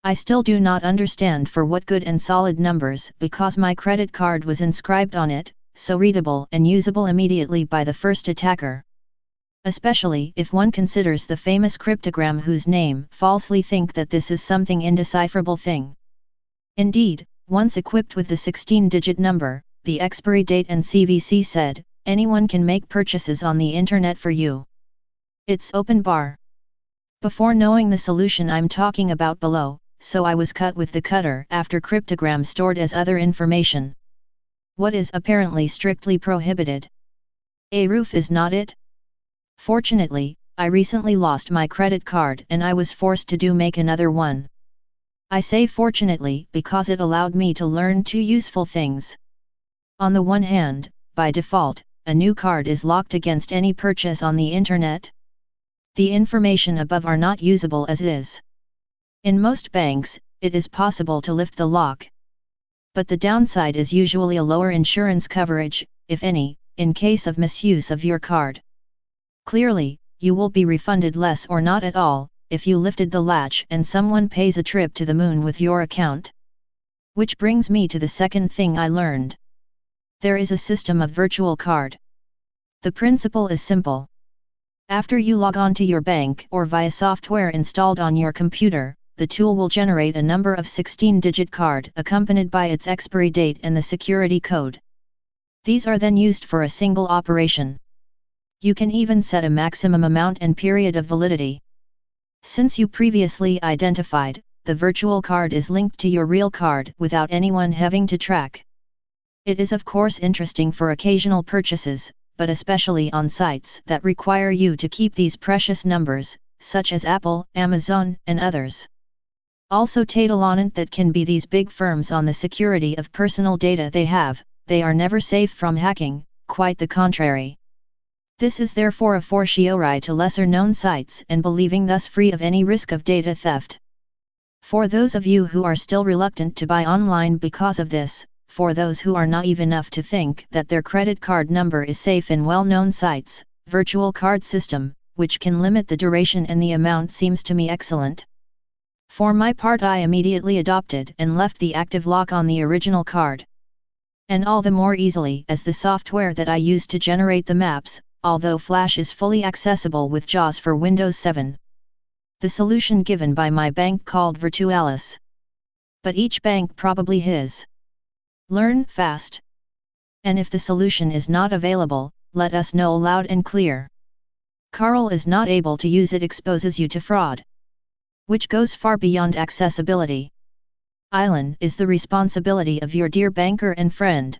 I still do not understand for what good and solid numbers, because my credit card was inscribed on it, so readable and usable immediately by the first attacker. Especially if one considers the famous cryptogram whose name falsely think that this is something indecipherable thing. Indeed, once equipped with the 16-digit number, the expiry date and CVC said, anyone can make purchases on the internet for you. It's open bar. Before knowing the solution I'm talking about below, so I was cut with the cutter after cryptogram stored as other information. What is apparently strictly prohibited? A roof is not it? Fortunately, I recently lost my credit card and I was forced to make another one. I say fortunately because it allowed me to learn two useful things. On the one hand, by default, a new card is locked against any purchase on the internet. The information above are not usable as is. In most banks, it is possible to lift the lock. But the downside is usually a lower insurance coverage, if any, in case of misuse of your card. Clearly, you will be refunded less or not at all, if you lifted the latch and someone pays a trip to the moon with your account. Which brings me to the second thing I learned. There is a system of virtual card. The principle is simple. After you log on to your bank or via software installed on your computer, the tool will generate a number of 16-digit card accompanied by its expiry date and the security code. These are then used for a single operation. You can even set a maximum amount and period of validity. Since you previously identified, the virtual card is linked to your real card without anyone having to track. It is of course interesting for occasional purchases, but especially on sites that require you to keep these precious numbers, such as Apple, Amazon, and others. Also tadalonant that can be these big firms on the security of personal data they have, they are never safe from hacking, quite the contrary. This is therefore a fortiori to lesser-known sites and believing thus free of any risk of data theft. For those of you who are still reluctant to buy online because of this, for those who are naive enough to think that their credit card number is safe in well-known sites, virtual card system, which can limit the duration and the amount seems to me excellent. For my part I immediately adopted and left the active lock on the original card. And all the more easily as the software that I use to generate the maps, although Flash is fully accessible with JAWS for Windows 7. The solution given by my bank called Virtualis. But each bank probably his. Learn fast. And if the solution is not available, let us know loud and clear. Carl is not able to use it exposes you to fraud. Which goes far beyond accessibility. Island is the responsibility of your dear banker and friend.